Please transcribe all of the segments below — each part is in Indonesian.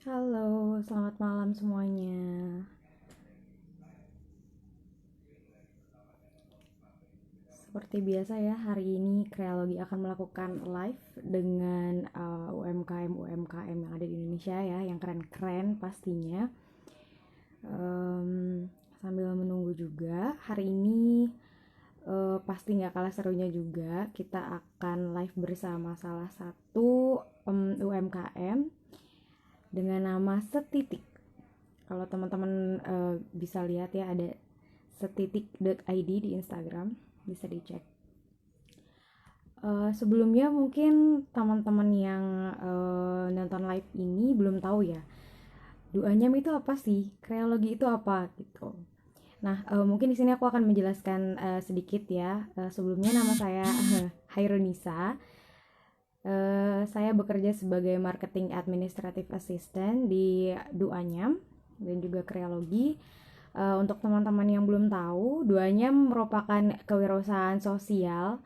Halo, selamat malam semuanya. Seperti biasa ya, hari ini Kreologi akan melakukan live dengan UMKM-UMKM yang ada di Indonesia ya, yang keren-keren pastinya. Sambil menunggu juga, hari ini pasti nggak kalah serunya juga, kita akan live bersama salah satu UMKM dengan nama Setitik. Kalau teman-teman bisa lihat ya, ada setitik.id di Instagram, bisa dicek. Sebelumnya mungkin teman-teman yang nonton live ini belum tahu ya, duanyam itu apa sih, kreologi itu apa gitu. Nah, mungkin di sini aku akan menjelaskan sedikit ya. Sebelumnya nama saya Hairunisa. Saya bekerja sebagai marketing administrative assistant di Duanyam dan juga kreologi. Untuk teman-teman yang belum tahu, Duanyam merupakan kewirausahaan sosial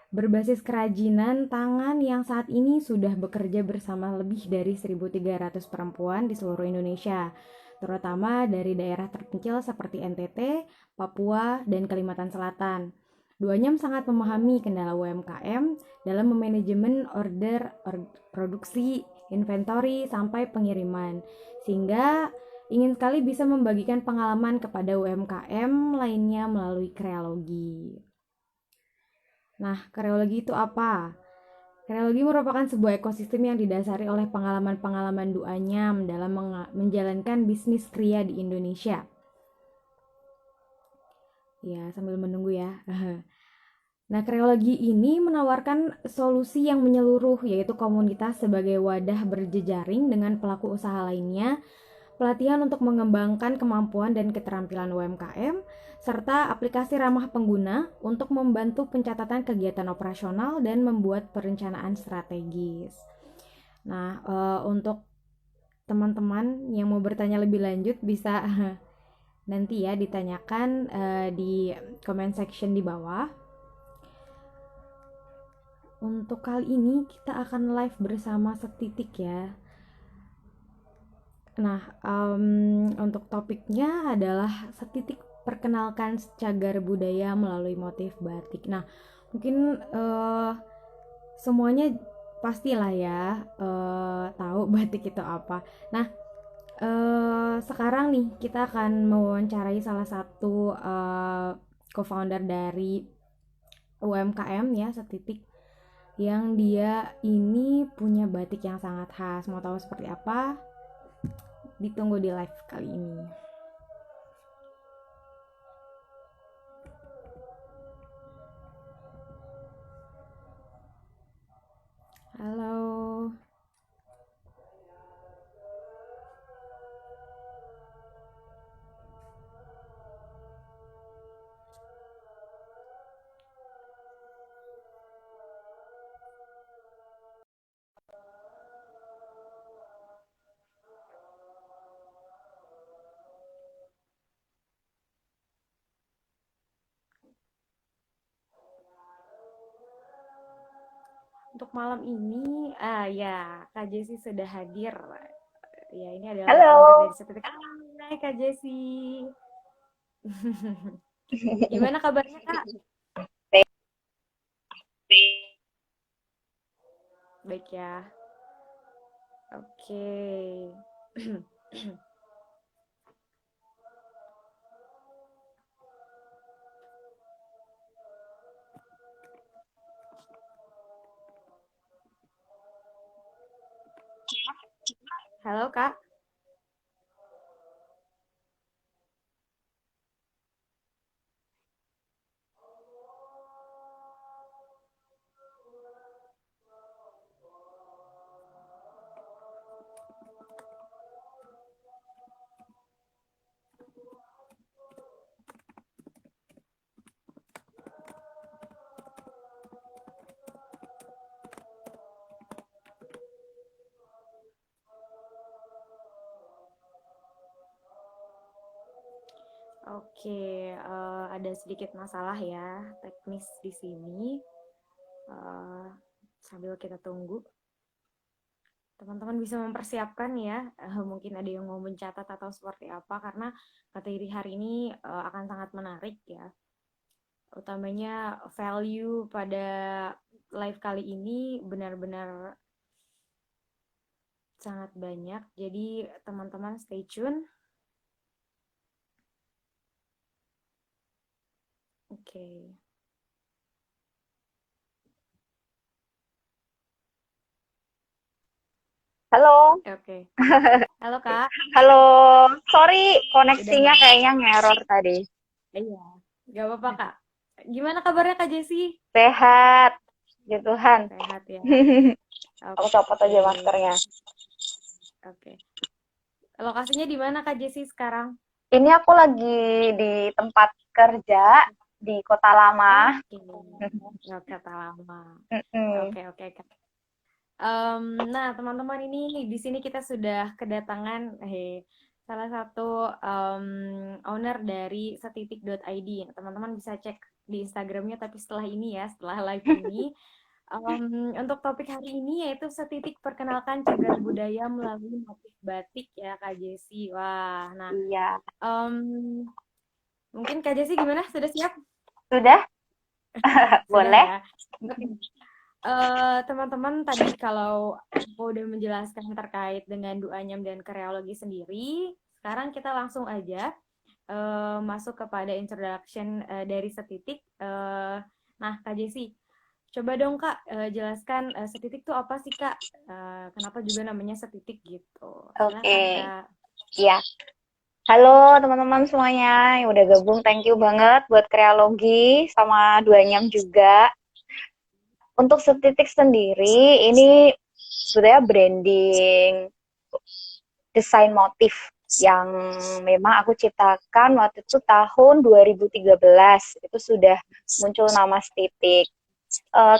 berbasis kerajinan tangan yang saat ini sudah bekerja bersama lebih dari 1.300 perempuan di seluruh Indonesia, terutama dari daerah terpencil seperti NTT, Papua, dan Kalimantan Selatan. Duanyam sangat memahami kendala UMKM dalam memanajemen order, produksi, inventory, sampai pengiriman, sehingga ingin sekali bisa membagikan pengalaman kepada UMKM lainnya melalui kreologi. Nah, kreologi itu apa? Kreologi merupakan sebuah ekosistem yang didasari oleh pengalaman-pengalaman Duanyam dalam menjalankan bisnis kria di Indonesia. Ya, sambil menunggu ya. Nah, kreologi ini menawarkan solusi yang menyeluruh, yaitu komunitas sebagai wadah berjejaring dengan pelaku usaha lainnya, pelatihan untuk mengembangkan kemampuan dan keterampilan UMKM, serta aplikasi ramah pengguna untuk membantu pencatatan kegiatan operasional dan membuat perencanaan strategis. Nah, untuk teman-teman yang mau bertanya lebih lanjut bisa nanti ya ditanyakan di comment section di bawah. Untuk kali ini kita akan live bersama Setitik ya. Nah, untuk topiknya adalah Setitik perkenalkan cagar budaya melalui motif batik. Nah, mungkin semuanya pastilah ya tahu batik itu apa. Nah, sekarang nih kita akan mewawancarai salah satu co-founder dari UMKM ya Setitik, yang dia ini punya batik yang sangat khas. Mau tahu seperti apa? Ditunggu di live kali ini. Halo. Untuk malam ini, ya, Kak Jessi sudah hadir. Ya, ini adalah founder Halo. dari Setitik. Hai Kak Jessi. Gimana kabarnya Kak? Baik ya. Oke. Halo Kak. Oke, ada sedikit masalah ya teknis di sini. Eh, Sambil kita tunggu. teman-teman bisa mempersiapkan ya, mungkin ada yang mau mencatat atau seperti apa, karena materi hari ini akan sangat menarik ya, utamanya value pada live kali ini benar-benar sangat banyak, jadi teman-teman stay tune. Oke. Halo, Oke. Halo Kak, halo. Sorry, udah koneksinya nggak? kayaknya ngeror tadi. Iya, nggak apa-apa Kak. Gimana kabarnya Kak Jesse? Sehat, ya Tuhan. Sehat ya. Aku copot Oke, aja maskernya. oke. Lokasinya di mana Kak Jesse sekarang? Ini aku lagi di tempat kerja di Kota Lama. Oke, nggak kata lama. Mm-mm. Oke, oke Kak. Nah, teman-teman ini di sini kita sudah kedatangan salah satu owner dari setitik.id. Teman-teman bisa cek di Instagramnya, tapi setelah ini ya, setelah live ini. Untuk topik hari ini yaitu setitik perkenalkan cagar budaya melalui motif batik ya Kak Jesse. Wah, nah Iya, em, mungkin Kak Jesse gimana? Sudah siap? sudah? Sudah Boleh? ya. Oke. Teman-teman tadi kalau aku udah menjelaskan terkait dengan duanyam dan karyologi sendiri, sekarang kita langsung aja masuk kepada introduction dari setitik. Nah, Kak Jesse, coba dong Kak jelaskan setitik itu apa sih Kak? Kenapa juga namanya setitik gitu? Oke, Silakan Kak. iya. Halo teman-teman semuanya yang udah gabung, thank you banget buat Kreologi sama Duanyam juga. Untuk setitik sendiri, ini sebenarnya branding desain motif yang memang aku ciptakan waktu itu tahun 2013. Itu sudah muncul nama Stitik.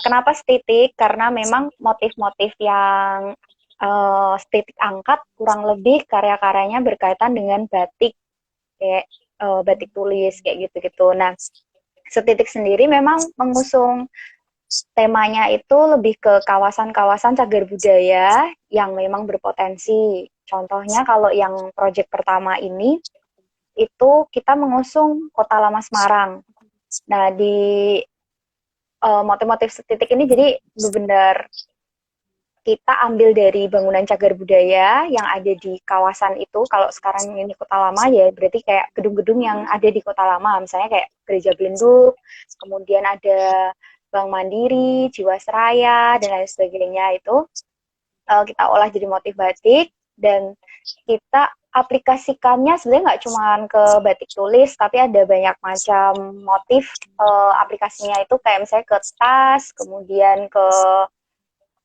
Kenapa Stitik? Karena memang motif-motif yang Stitik angkat kurang lebih karya-karyanya berkaitan dengan batik, kayak batik tulis kayak gitu-gitu. Nah, Setitik sendiri memang mengusung temanya itu lebih ke kawasan-kawasan cagar budaya yang memang berpotensi. Contohnya kalau yang proyek pertama ini, itu kita mengusung Kota Lama Semarang. Nah, di motif-motif setitik ini jadi benar-benar kita ambil dari bangunan cagar budaya yang ada di kawasan itu. Kalau sekarang ini Kota Lama ya berarti kayak gedung-gedung yang ada di Kota Lama, misalnya kayak Gereja Belenduk, kemudian ada Bank Mandiri, Jiwasraya, dan lain sebagainya itu kita olah jadi motif batik dan kita aplikasikannya sebenarnya nggak cuma ke batik tulis, tapi ada banyak macam motif aplikasinya itu kayak misalnya ke tas, kemudian ke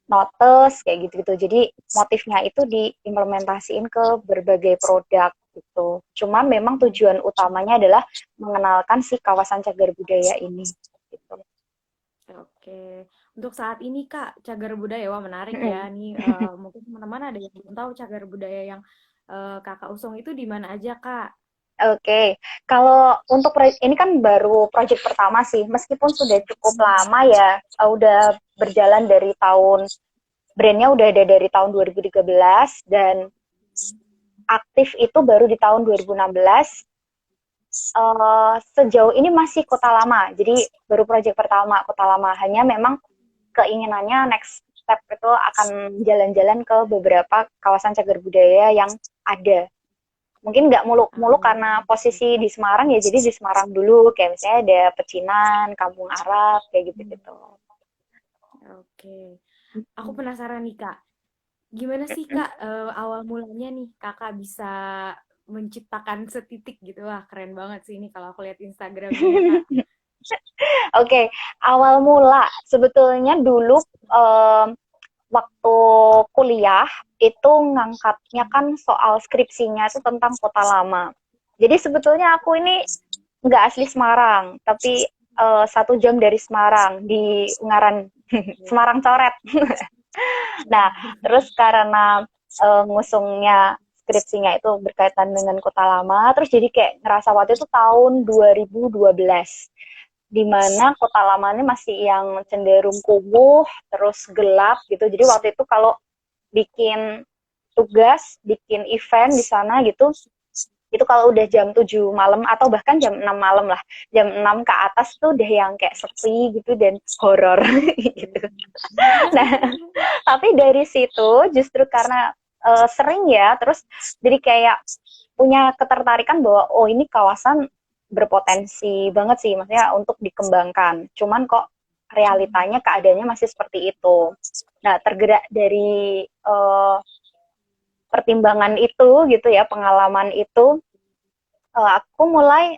notes kayak gitu-gitu. Jadi motifnya itu diimplementasiin ke berbagai produk gitu. Cuma memang tujuan utamanya adalah mengenalkan si kawasan cagar budaya ini gitu. Oke, untuk saat ini Kak, cagar budaya, wah menarik ya. Nih mungkin teman-teman ada yang belum tahu cagar budaya yang Kakak usung itu di mana aja Kak? Oke, kalau untuk ini kan baru proyek pertama sih, meskipun sudah cukup lama ya, udah berjalan dari tahun, brandnya udah ada dari tahun 2013 dan aktif itu baru di tahun 2016. Sejauh ini masih Kota Lama, jadi baru proyek pertama Kota Lama. Hanya memang keinginannya next step itu akan jalan-jalan ke beberapa kawasan cagar budaya yang ada. Mungkin nggak muluk-muluk karena Amin. posisi di Semarang ya, jadi di Semarang dulu, kayak misalnya ada Pecinan, Kampung Arab, kayak gitu-gitu. Oke, aku penasaran nih Kak, gimana sih Kak awal mulanya nih Kakak bisa menciptakan setitik gitu? Wah keren banget sih ini kalau aku lihat Instagramnya ya Kak. Oke, awal mula sebetulnya dulu waktu kuliah itu ngangkatnya kan soal skripsinya itu tentang kota lama. Jadi sebetulnya aku ini nggak asli Semarang, tapi 1 jam dari Semarang di Ungaran, Semarang Coret. Nah, terus karena ngusungnya skripsinya itu berkaitan dengan kota lama, terus jadi kayak ngerasa waktu itu tahun 2012, di mana kota lama ini masih yang cenderung kumuh, terus gelap gitu. Jadi waktu itu kalau bikin tugas, bikin event di sana gitu. Itu kalau udah jam 7 malam atau bahkan jam 6 malam lah. Jam 6 ke atas tuh udah yang kayak sepi gitu dan horor gitu. Nah, tapi dari situ justru karena sering ya, terus jadi kayak punya ketertarikan bahwa oh ini kawasan berpotensi banget sih, maksudnya untuk dikembangkan. Cuman kok realitanya keadaannya masih seperti itu. Nah, tergerak dari pertimbangan itu gitu ya, pengalaman itu, aku mulai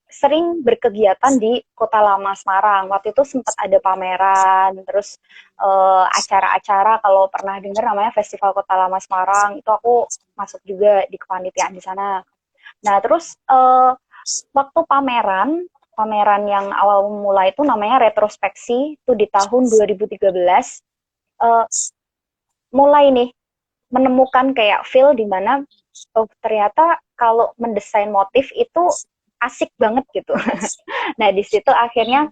sering berkegiatan di Kota Lama Semarang. Waktu itu sempat ada pameran, terus acara-acara, kalau pernah dengar namanya Festival Kota Lama Semarang, itu aku masuk juga di kepanitiaan di sana. Nah, terus waktu pameran yang awal mulai itu namanya retrospeksi, itu di tahun 2013, mulai nih menemukan kayak feel di mana oh ternyata kalau mendesain motif itu asik banget gitu. Nah, di situ akhirnya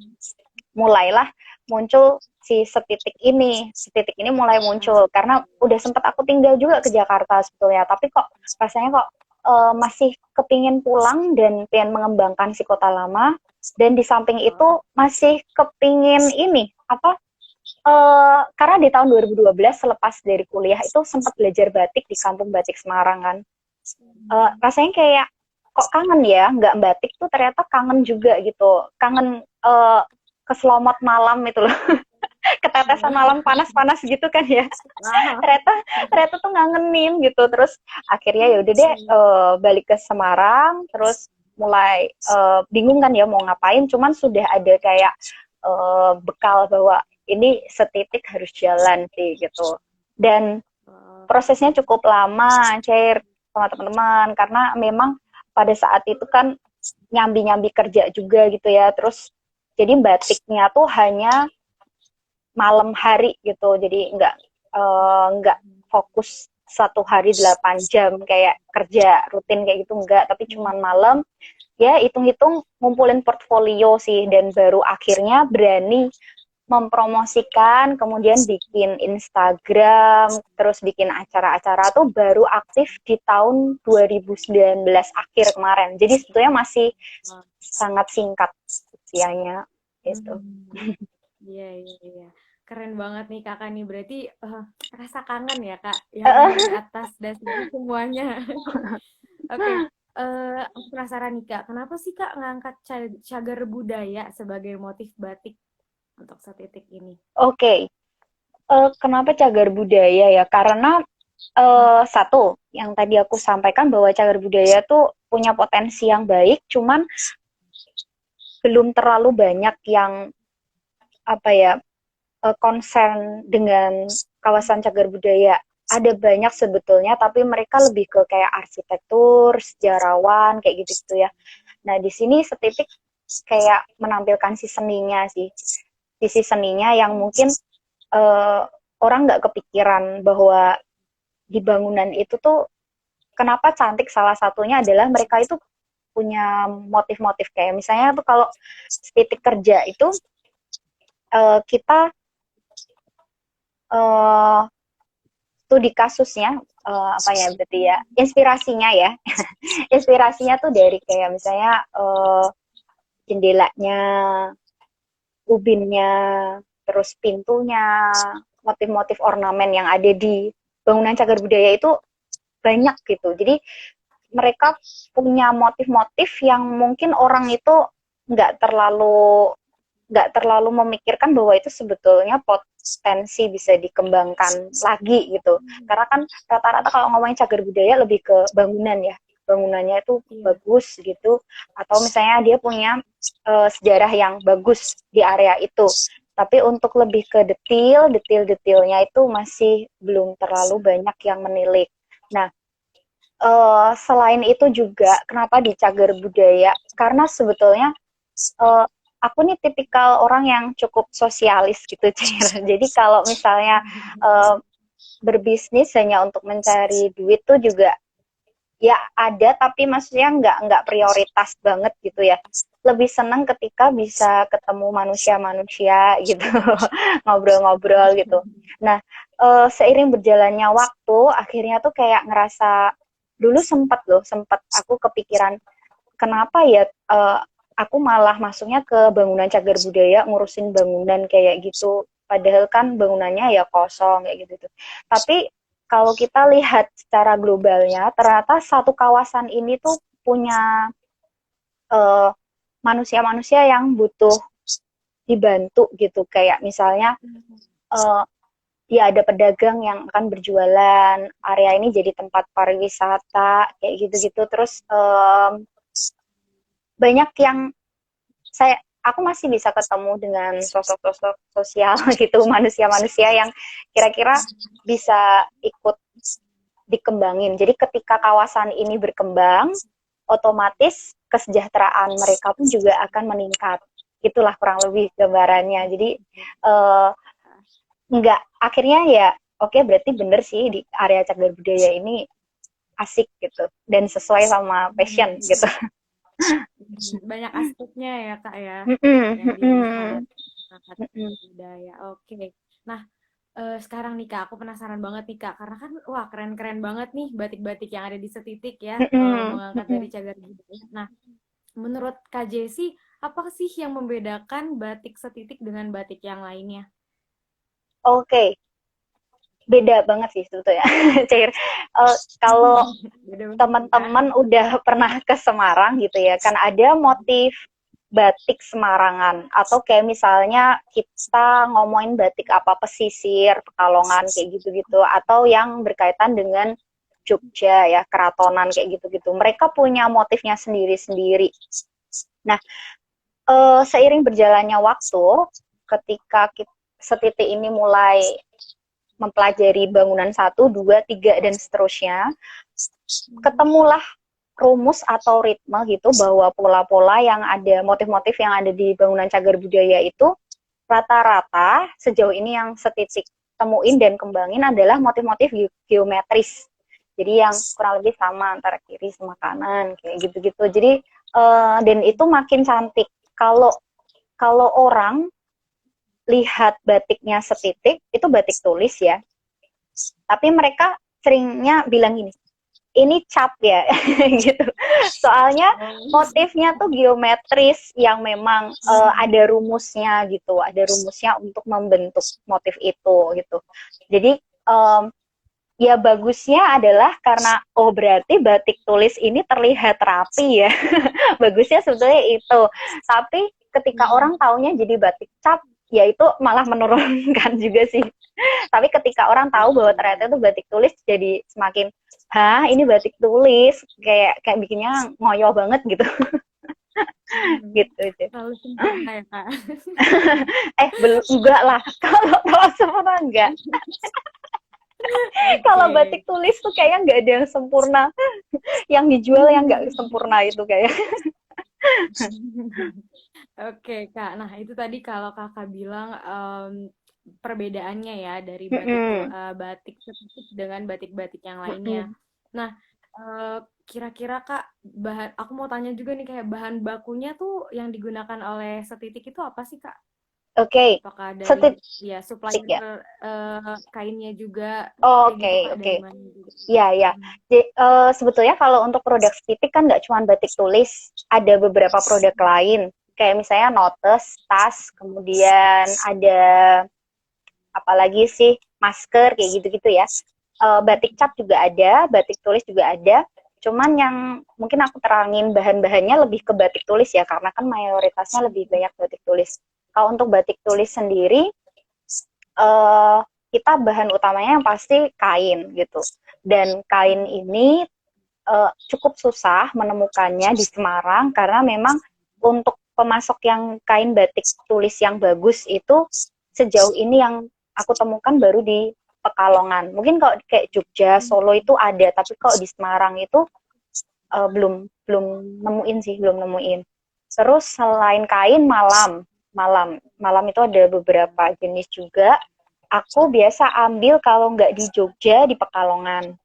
mulailah muncul si Setitik ini mulai muncul karena udah sempat aku tinggal juga ke Jakarta sebetulnya, tapi kok rasanya kok masih kepingin pulang dan pengen mengembangkan si kota lama, dan di samping itu masih kepingin ini apa, karena di tahun 2012 selepas dari kuliah itu sempat belajar batik di Kampung Batik Semarang kan. Rasanya kayak kok kangen ya, nggak batik tuh ternyata kangen juga gitu. Kangen keselomot malam itu loh. Ketetesan malam panas-panas gitu kan ya. ternyata tuh ngangenin gitu. Terus akhirnya ya udah deh balik ke Semarang, terus mulai bingung kan ya mau ngapain, cuman sudah ada kayak bekal bahwa ini Setitik harus jalan sih gitu. Dan prosesnya cukup lama, share sama teman-teman, karena memang pada saat itu kan nyambi-nyambi kerja juga gitu ya, terus jadi batiknya tuh hanya malam hari gitu, jadi nggak fokus satu hari 8 jam kayak kerja rutin kayak gitu, enggak, tapi cuman malam. Ya hitung-hitung ngumpulin portfolio sih, dan baru akhirnya berani mempromosikan, kemudian bikin Instagram, terus bikin acara-acara tuh baru aktif di tahun 2019 akhir kemarin. Jadi sebetulnya masih sangat singkat usianya gitu. Iya, iya, iya. Keren banget nih kakak nih. Berarti rasa kangen ya kak yang di atas dasar semuanya. Oke, aku penasaran nih kak. Kenapa sih kak ngangkat cagar budaya sebagai motif batik untuk Setitik ini? Oke, kenapa cagar budaya ya? Karena satu, yang tadi aku sampaikan bahwa cagar budaya tuh punya potensi yang baik, cuman belum terlalu banyak yang apa ya, concern dengan kawasan cagar budaya. Ada banyak sebetulnya, tapi mereka lebih ke kayak arsitektur, sejarawan, kayak gitu-gitu ya. Nah, di sini Setitik kayak menampilkan si seninya sih. Sisi seninya yang mungkin orang nggak kepikiran bahwa di bangunan itu tuh kenapa cantik, salah satunya adalah mereka itu punya motif-motif kayak misalnya tuh kalau titik kerja itu kita studi kasusnya apa ya berarti ya, inspirasinya ya. Inspirasinya tuh dari kayak misalnya jendelanya, ubinnya, terus pintunya, motif-motif ornamen yang ada di bangunan cagar budaya itu banyak gitu. Jadi mereka punya motif-motif yang mungkin orang itu nggak terlalu memikirkan bahwa itu sebetulnya potensi bisa dikembangkan lagi gitu. Karena kan rata-rata kalau ngomongin cagar budaya lebih ke bangunan ya, bangunannya itu bagus gitu, atau misalnya dia punya sejarah yang bagus di area itu. Tapi untuk lebih ke detailnya itu masih belum terlalu banyak yang menilik. Nah, selain itu juga kenapa di cagar budaya? Karena sebetulnya aku nih tipikal orang yang cukup sosialis gitu, Cir. Jadi kalau misalnya berbisnis hanya untuk mencari duit tuh juga ya ada, tapi maksudnya nggak prioritas banget gitu ya. Lebih senang ketika bisa ketemu manusia-manusia gitu, ngobrol-ngobrol gitu. Nah, seiring berjalannya waktu, akhirnya tuh kayak ngerasa dulu sempet aku kepikiran kenapa ya aku malah masuknya ke bangunan cagar budaya ngurusin bangunan kayak gitu. Padahal kan bangunannya ya kosong kayak gitu. Tapi kalau kita lihat secara globalnya, ternyata satu kawasan ini tuh punya eh, manusia-manusia yang butuh dibantu gitu. Kayak misalnya eh, ya ada pedagang yang akan berjualan, area ini jadi tempat pariwisata kayak gitu-gitu. Terus banyak yang aku masih bisa ketemu dengan sosok-sosok sosial gitu, manusia-manusia yang kira-kira bisa ikut dikembangin. Jadi ketika kawasan ini berkembang, otomatis kesejahteraan mereka pun juga akan meningkat. Itulah kurang lebih gambarannya. Jadi enggak, akhirnya ya oke, berarti bener sih di area cagar budaya ini asik gitu dan sesuai sama passion gitu. Banyak aspeknya ya kak ya yang Mm-mm, dilihat mm-mm, angkat mm-mm, budaya. Oke. Nah, sekarang nih kak, aku penasaran banget nih kak, karena kan wah keren-keren banget nih batik-batik yang ada di Setitik ya, mm-mm, mengangkat dari mm-mm. cagar budaya. Nah, menurut Kak Jessi, apa sih yang membedakan batik Setitik dengan batik yang lainnya? Oke, beda banget sih sebetulnya. Cair. Kalau Beda banget ya. teman-teman udah pernah ke Semarang gitu ya, kan ada motif batik Semarangan atau kayak misalnya kita ngomongin batik apa pesisir, Pekalongan kayak gitu-gitu atau yang berkaitan dengan Jogja ya, keratonan kayak gitu-gitu. Mereka punya motifnya sendiri-sendiri. Nah, seiring berjalannya waktu, ketika Setitik ini mulai mempelajari bangunan satu, dua, tiga, dan seterusnya, ketemulah rumus atau ritme gitu bahwa pola-pola yang ada, motif-motif yang ada di bangunan cagar budaya itu rata-rata sejauh ini yang Setitik temuin dan kembangin adalah motif-motif geometris. Jadi yang kurang lebih sama antara kiri sama kanan kayak gitu-gitu. Jadi dan itu makin cantik. Kalau kalau orang lihat batiknya Setitik itu batik tulis ya. Tapi mereka seringnya bilang gini, ini cap ya gitu. Soalnya motifnya tuh geometris yang memang ada rumusnya gitu, ada rumusnya untuk membentuk motif itu gitu. Jadi ya bagusnya adalah karena oh berarti batik tulis ini terlihat rapi ya. Bagusnya sebetulnya itu. Tapi ketika orang taunya jadi batik cap, ya itu malah menurunkan juga sih. Tapi ketika orang tahu bahwa ternyata itu batik tulis jadi semakin hah ini batik tulis kayak kayak bikinnya ngoyo banget gitu. Gitu aja. Terlalu sempurna ya kak. Belum enggak lah. Kalau sempurna enggak. Kalau Oke. batik tulis tuh kayaknya enggak ada yang sempurna. Yang dijual yang enggak sempurna itu kayak. Oke kak, nah itu tadi kalau kakak bilang perbedaannya ya dari Mm-mm. batik Setitik dengan batik-batik yang lainnya. Mm-mm. Nah, eh, kira-kira kak, aku mau tanya juga nih kayak bahan bakunya tuh yang digunakan oleh Setitik itu apa sih kak? Oke. Apakah dari Setitik ya supplier ya. kainnya juga Oh, kayak gitu oke, kak oke. dari mana juga? Ya, ya. Jadi, sebetulnya kalau untuk produk Setitik kan nggak cuma batik tulis, ada beberapa produk lain. Kayak misalnya notes, tas, kemudian ada apalagi sih masker kayak gitu-gitu ya. Batik cap juga ada, batik tulis juga ada. Cuman yang mungkin aku terangin bahan-bahannya lebih ke batik tulis ya, karena kan mayoritasnya lebih banyak batik tulis. Kalau untuk batik tulis sendiri, uh, kita bahan utamanya yang pasti kain gitu. Dan kain ini cukup susah menemukannya di Semarang karena memang untuk pemasok yang kain batik tulis yang bagus itu sejauh ini yang aku temukan baru di Pekalongan. Mungkin kalau kayak Jogja, Solo itu ada, tapi kalau di Semarang itu belum belum nemuin sih, belum nemuin. Terus selain kain, malam itu ada beberapa jenis juga. Aku biasa ambil kalau nggak di Jogja di Pekalongan.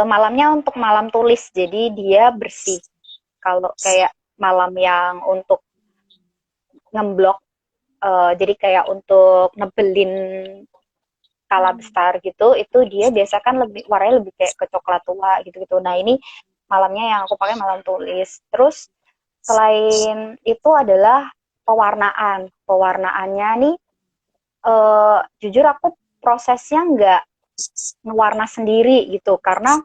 Malamnya untuk malam tulis, jadi dia bersih. Kalau kayak malam yang untuk ngeblok Jadi kayak untuk nebelin skala besar gitu, itu dia biasa kan lebih warnanya lebih kayak ke coklat tua gitu-gitu. Nah ini malamnya yang aku pakai malam tulis. Terus selain itu adalah pewarnaan. Pewarnaannya nih, jujur aku prosesnya nggak ngewarna sendiri gitu, karena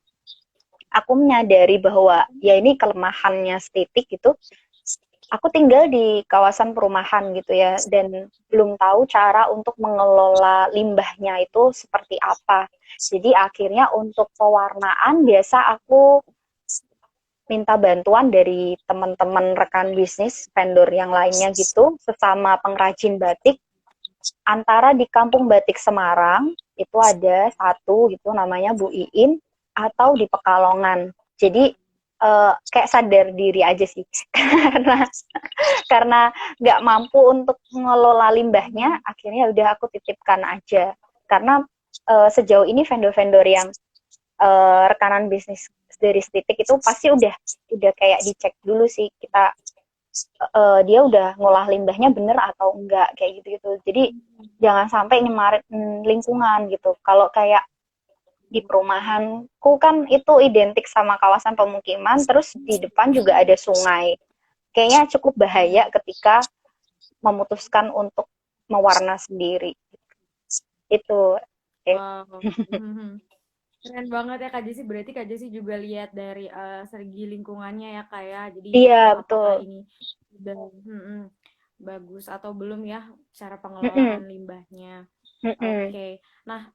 aku menyadari bahwa ya ini kelemahannya Stitik gitu. Aku tinggal di kawasan perumahan gitu ya, dan belum tahu cara untuk mengelola limbahnya itu seperti apa. Jadi akhirnya untuk pewarnaan biasa aku minta bantuan dari teman-teman rekan bisnis, vendor yang lainnya gitu, sesama pengrajin batik. Antara di Kampung Batik Semarang, itu ada satu gitu namanya Bu Iin, atau di Pekalongan. Jadi kayak sadar diri aja sih, karena nggak mampu untuk mengelola limbahnya, akhirnya udah aku titipkan aja. Karena sejauh ini vendor-vendor yang rekanan bisnis dari Stitik itu pasti udah kayak dicek dulu sih, kita dia udah ngolah limbahnya bener atau enggak kayak gitu-gitu. Jadi jangan sampai nyemarin lingkungan gitu. Kalau kayak di perumahanku kan itu identik sama kawasan pemukiman, terus di depan juga ada sungai. Kayaknya cukup bahaya ketika memutuskan untuk mewarna sendiri. Itu. Okay. Wow. Keren banget ya Kak Jesi. Berarti Kak Jesi juga lihat dari segi lingkungannya ya Kak ya. Jadi Iya, apakah betul. ini udah bagus atau belum ya cara Mm-mm. pengelolaan limbahnya. Mm-mm. Oke. Nah,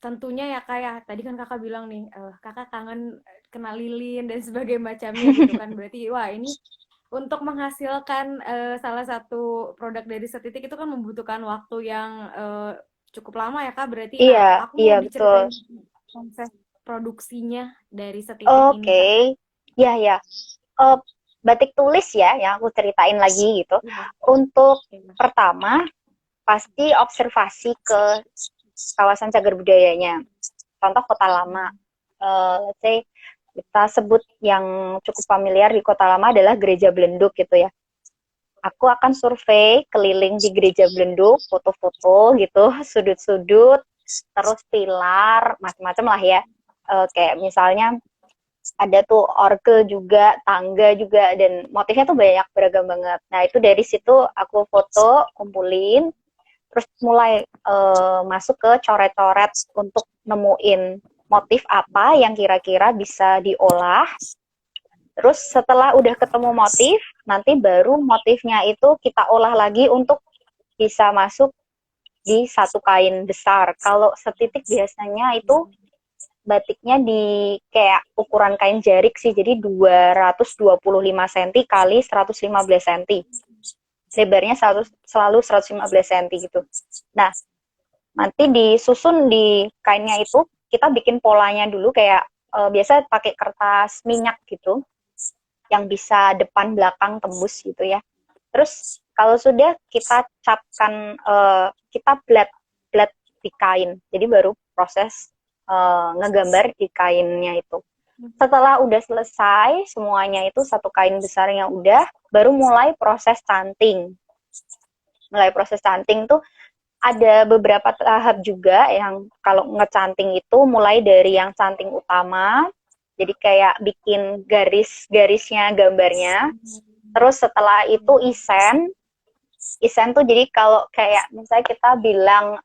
tentunya ya Kak ya. Tadi kan Kakak bilang nih, Kakak kangen kena lilin dan sebagainya macamnya gitu kan. Berarti wah ini untuk menghasilkan salah satu produk dari Setitik itu kan membutuhkan waktu yang cukup lama ya Kak. Berarti, nah Iya, aku iya mau betul. diceritain proses produksinya dari Setitik Oke. ini Kak. Ya, ya. Eh, Batik tulis ya, yang aku ceritain lagi gitu. Iya, Untuk iya. pertama, pasti observasi ke kawasan cagar budayanya. Contoh Kota Lama. Let's say kita sebut yang cukup familiar di Kota Lama adalah Gereja Belenduk gitu ya. Aku akan survei keliling di Gereja Belenduk, foto-foto gitu, sudut-sudut, terus pilar, macam-macam lah ya. Kayak misalnya ada tuh orgel juga, tangga juga, dan motifnya tuh banyak beragam banget. Nah itu dari situ aku foto, kumpulin, terus mulai masuk ke coret-coret untuk nemuin motif apa yang kira-kira bisa diolah. Terus setelah udah ketemu motif, nanti baru motifnya itu kita olah lagi untuk bisa masuk di satu kain besar. Kalau setitik biasanya itu batiknya di kayak ukuran kain jarik sih, jadi 225 cm kali 115 cm. Lebarnya selalu 115 cm gitu. Nah, nanti disusun di kainnya itu, kita bikin polanya dulu kayak biasa pakai kertas minyak gitu, yang bisa depan belakang tembus gitu ya. Terus kalau sudah kita capkan, kita blat di kain. Jadi baru proses ngegambar di kainnya itu. Setelah udah selesai semuanya itu satu kain besar yang udah, baru mulai proses canting. Mulai proses canting tuh ada beberapa tahap juga, yang kalau ngecanting itu mulai dari yang canting utama, jadi kayak bikin garis-garisnya gambarnya. Terus setelah itu isen. Isen tuh jadi kalau kayak misalnya kita bilang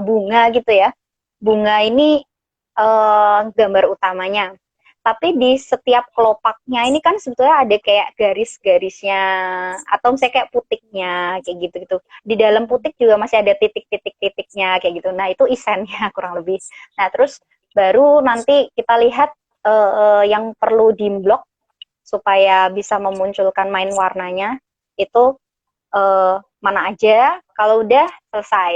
bunga gitu ya. Bunga ini gambar utamanya. Tapi di setiap kelopaknya ini kan sebetulnya ada kayak garis-garisnya, atau misalnya kayak putiknya kayak gitu-gitu. Di dalam putik juga masih ada titik-titik-titiknya kayak gitu. Nah itu isennya kurang lebih. Nah terus baru nanti kita lihat yang perlu dimblok supaya bisa memunculkan main warnanya itu mana aja. Kalau udah selesai.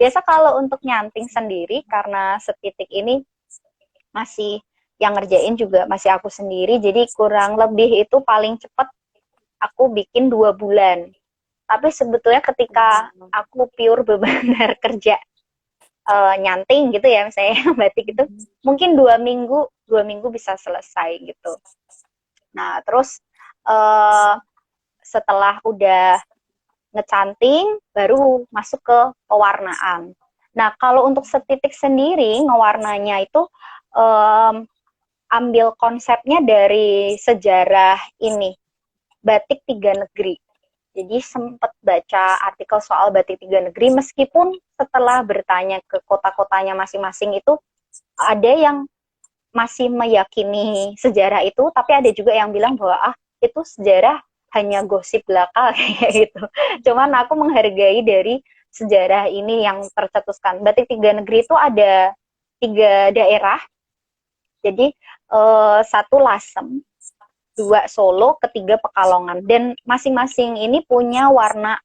Biasa kalau untuk nyanting sendiri, karena setitik ini masih yang ngerjain juga masih aku sendiri, jadi kurang lebih itu paling cepat aku bikin 2 bulan. Tapi sebetulnya ketika aku pure benar kerja nyanting gitu ya, misalnya batik itu mungkin 2 minggu bisa selesai gitu. Nah terus setelah udah ngecanting, baru masuk ke pewarnaan. Nah, kalau untuk setitik sendiri, ngewarnanya itu ambil konsepnya dari sejarah ini, batik tiga negeri. Jadi sempat baca artikel soal batik tiga negeri, meskipun setelah bertanya ke kota-kotanya masing-masing itu, ada yang masih meyakini sejarah itu, tapi ada juga yang bilang bahwa itu sejarah hanya gosip belaka kayak gitu. Cuman aku menghargai dari sejarah ini yang tercetuskan. Batik tiga negeri itu ada 3 daerah, jadi satu Lasem, 2 Solo, ketiga Pekalongan, dan masing-masing ini punya warna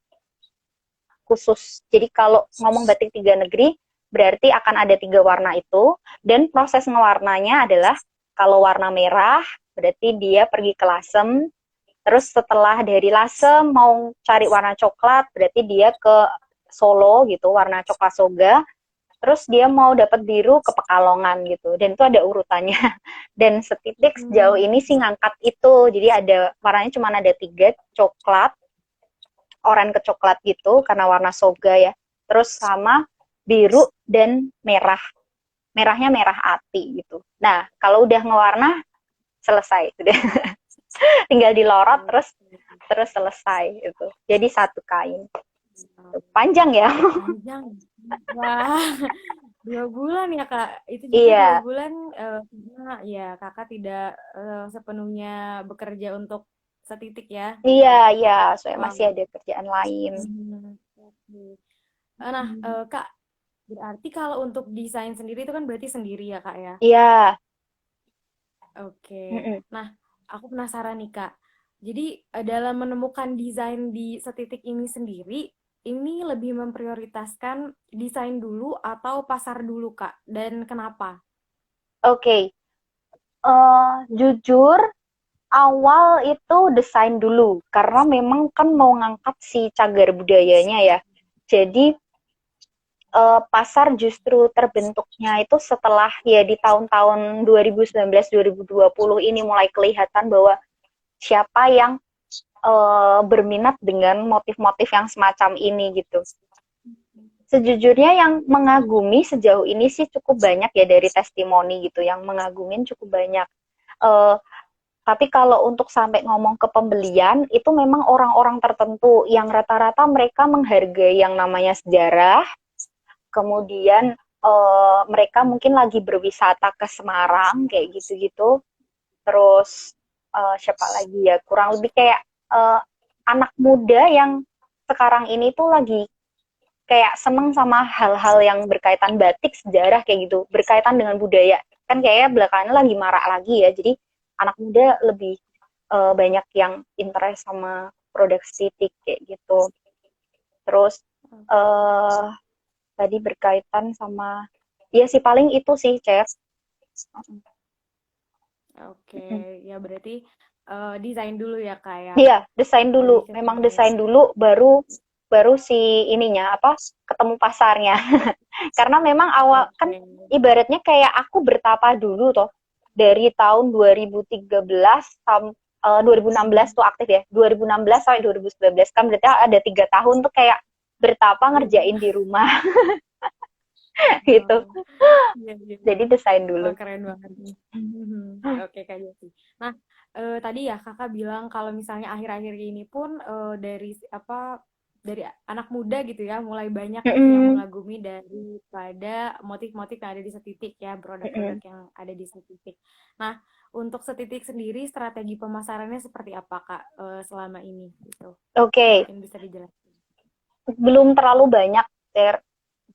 khusus. Jadi kalau ngomong batik tiga negeri, berarti akan ada 3 warna itu, dan proses ngewarnanya adalah kalau warna merah, berarti dia pergi ke Lasem, terus setelah dari Lasem mau cari warna coklat, berarti dia ke Solo gitu, warna coklat soga, terus dia mau dapat biru ke Pekalongan gitu, dan itu ada urutannya. Dan setitik sejauh ini sih ngangkat itu, jadi ada warnanya cuma ada 3, coklat, oranye ke coklat gitu karena warna soga ya, terus sama biru dan merah, merahnya merah ati gitu. Nah kalau udah ngewarna selesai udah tinggal dilorot terus selesai itu, jadi satu kain. Panjang ya. Panjang. Wah, 2 bulan ya Kak. Itu juga dua Iya, bulan karena ya Kakak tidak sepenuhnya bekerja untuk setitik ya iya, gitu. iya, soalnya Wah. masih ada kerjaan lain. Oke. Nah, Kak, berarti kalau untuk desain sendiri itu kan berarti sendiri ya Kak ya? Iya. Oke. Mm-mm. Nah, aku penasaran nih Kak. Jadi dalam menemukan desain di setitik ini sendiri, ini lebih memprioritaskan desain dulu atau pasar dulu Kak? Dan kenapa? Oke. Jujur awal itu desain dulu karena memang kan mau ngangkat si cagar budayanya ya. Jadi pasar justru terbentuknya itu setelah ya di tahun-tahun 2019-2020 ini mulai kelihatan bahwa siapa yang berminat dengan motif-motif yang semacam ini gitu. Sejujurnya yang mengagumi sejauh ini sih cukup banyak ya, dari testimoni gitu, yang mengagumin cukup banyak. Uh, tapi kalau untuk sampai ngomong ke pembelian, itu memang orang-orang tertentu yang rata-rata mereka menghargai yang namanya sejarah, kemudian mereka mungkin lagi berwisata ke Semarang, kayak gitu-gitu. Terus siapa lagi ya, kurang lebih kayak uh, anak muda yang sekarang ini tuh lagi kayak seneng sama hal-hal yang berkaitan batik, sejarah kayak gitu, berkaitan dengan budaya. Kan kayaknya belakangan lagi marak lagi ya, jadi anak muda lebih banyak yang interest sama produk estetik kayak gitu. Terus uh, tadi berkaitan sama, ya sih paling itu sih, Chef. Oke, ya berarti desain dulu ya Kak ya. Iya, desain dulu. Lebih ke Memang desain. desain dulu, baru si ininya apa, ketemu pasarnya. Karena memang awal kan Oke. ibaratnya kayak aku bertapa dulu toh, dari tahun 2013 sampai 2016 tuh aktif ya. 2016 sampai 2019 kan berarti ada 3 tahun tuh kayak bertapa Iya. ngerjain di rumah gitu. Oh, iya, iya. Jadi desain Wah, dulu. keren banget nih. Oke, Kak Jati. Nah, tadi ya Kakak bilang kalau misalnya akhir-akhir ini pun dari apa dari anak muda gitu ya, mulai banyak nih yang Mm-mm. mengagumi daripada motif-motif yang ada di setitik ya, produk-produk Mm-mm. yang ada di setitik. Nah, untuk setitik sendiri strategi pemasarannya seperti apa Kak selama ini gitu? Oke, Mungkin bisa dijelaskan. belum terlalu banyak, Ter.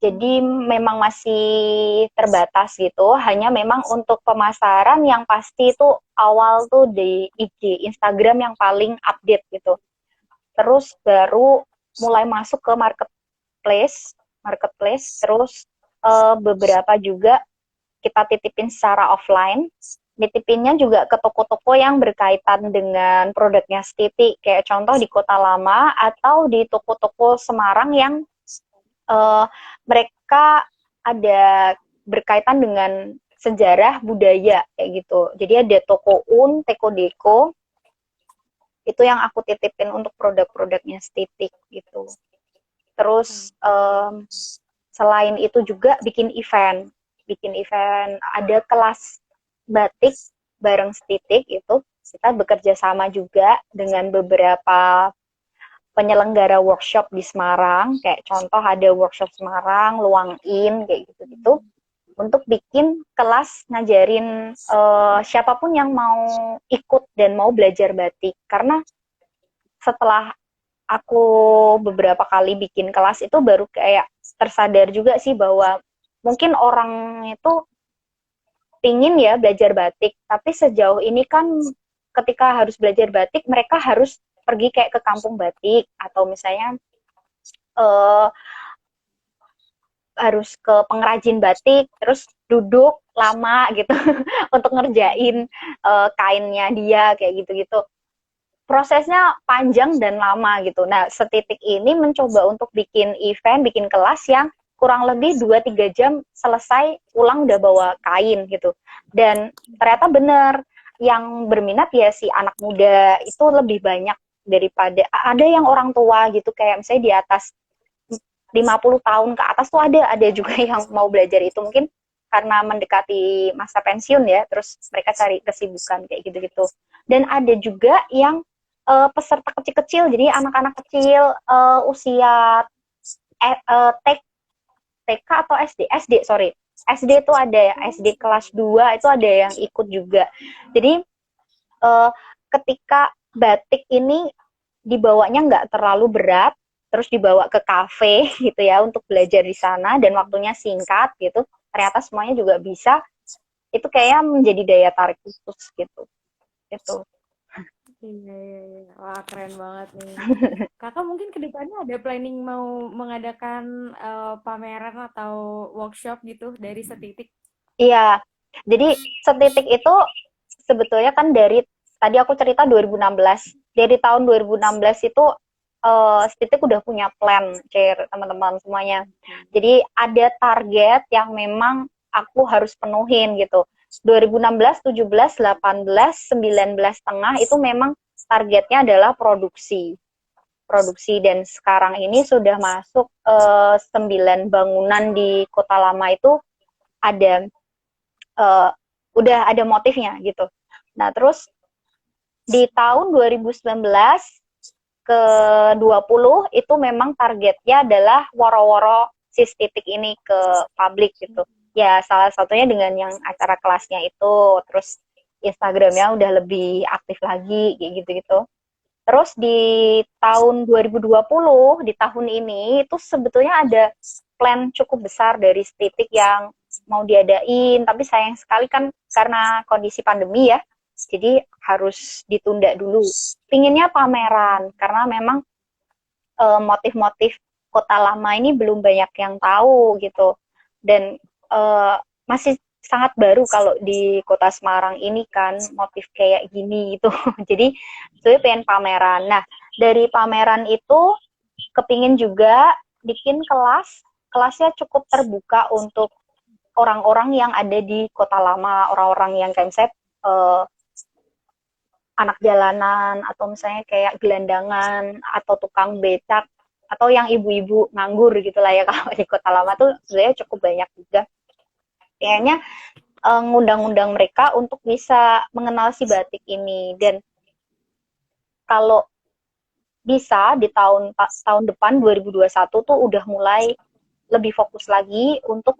Jadi memang masih terbatas gitu. Hanya memang untuk pemasaran yang pasti itu awal tuh di IG, Instagram yang paling update gitu. Terus baru mulai masuk ke marketplace. Terus beberapa juga kita titipin secara offline. Nitipinnya juga ke toko-toko yang berkaitan dengan produknya Stiti, kayak contoh di Kota Lama atau di toko-toko Semarang yang uh, mereka ada berkaitan dengan sejarah budaya kayak gitu. Jadi ada toko Un, Teko Deko, Itu yang aku titipin untuk produk-produknya Stitik gitu. Terus selain itu juga bikin event ada kelas batik bareng Stitik itu kita bekerja sama juga dengan beberapa penyelenggara workshop di Semarang, kayak contoh ada workshop Semarang, Luang In, kayak gitu-gitu, untuk bikin kelas ngajarin siapapun yang mau ikut dan mau belajar batik. Karena setelah aku beberapa kali bikin kelas itu baru kayak tersadar juga sih bahwa mungkin orang itu pingin ya belajar batik, tapi sejauh ini kan ketika harus belajar batik, mereka harus pergi kayak ke kampung batik, atau misalnya uh, harus ke pengrajin batik, terus duduk lama gitu untuk ngerjain kainnya dia, kayak gitu-gitu. Prosesnya panjang dan lama gitu. Nah, Setitik ini mencoba untuk bikin event, bikin kelas yang kurang lebih 2-3 jam selesai, pulang udah bawa kain gitu. Dan ternyata bener, yang berminat ya si anak muda itu lebih banyak daripada, ada yang orang tua gitu, kayak misalnya di atas 50 tahun ke atas tuh ada juga yang mau belajar itu, mungkin karena mendekati masa pensiun ya, terus mereka cari kesibukan kayak gitu-gitu. Dan ada juga yang peserta kecil-kecil, jadi anak-anak kecil usia TK atau SD, sorry, SD itu ada ya, SD kelas 2 itu ada yang ikut juga. Jadi ketika batik ini dibawanya nggak terlalu berat, terus dibawa ke kafe gitu ya untuk belajar di sana dan waktunya singkat gitu, ternyata semuanya juga bisa, itu kayaknya menjadi daya tarik khusus gitu. Itu. Iya, iya, iya. Wah, keren banget nih. Kakak mungkin ke depannya ada planning mau mengadakan pameran atau workshop gitu dari Setitik. Iya, jadi Setitik itu sebetulnya kan dari, tadi aku cerita 2016, dari tahun 2016 itu Setitik udah punya plan, teman-teman semuanya. Jadi ada target yang memang aku harus penuhin gitu. 2016, 17, 18, 19 tengah itu memang targetnya adalah produksi. Dan sekarang ini sudah masuk 9 bangunan di Kota Lama itu ada udah ada motifnya gitu. Nah, terus di tahun 2019 ke 20 itu memang targetnya adalah woro-woro si Titik ini ke publik gitu. Ya, salah satunya dengan yang acara kelasnya itu, terus Instagramnya udah lebih aktif lagi, kayak gitu-gitu. Terus di tahun 2020, di tahun ini, itu sebetulnya ada plan cukup besar dari Titik yang mau diadain, tapi sayang sekali kan karena kondisi pandemi ya, jadi harus ditunda dulu. Pinginnya pameran, karena memang motif-motif Kota Lama ini belum banyak yang tahu gitu. Dan masih sangat baru kalau di Kota Semarang ini kan motif kayak gini gitu. Jadi saya pengen pameran. Nah, dari pameran itu kepingin juga bikin kelasnya cukup terbuka untuk orang-orang yang ada di Kota Lama, orang-orang yang kayak misalnya anak jalanan, atau misalnya kayak gelandangan, atau tukang becak, atau yang ibu-ibu nganggur gitu lah ya, kalau di Kota Lama tuh sebenarnya cukup banyak juga. Kayaknya ngundang-undang mereka untuk bisa mengenal si batik ini. Dan kalau bisa di tahun depan 2021 tuh udah mulai lebih fokus lagi untuk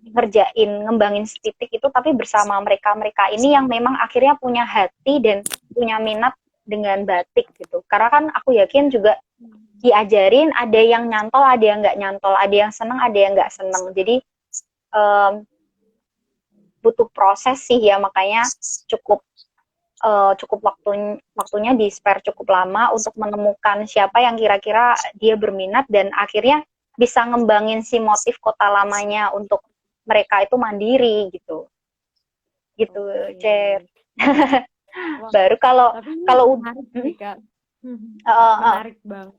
ngembangin Titik itu, tapi bersama mereka ini yang memang akhirnya punya hati dan punya minat dengan batik gitu. Karena kan aku yakin juga diajarin, ada yang nyantol, ada yang nggak nyantol, ada yang seneng, ada yang nggak seneng. Jadi butuh proses sih ya, makanya cukup waktunya di spare cukup lama untuk menemukan siapa yang kira-kira dia berminat, dan akhirnya bisa ngembangin si motif Kota Lamanya untuk mereka itu mandiri gitu. Cer. Baru kalau menarik sih, Kak. Menarik banget.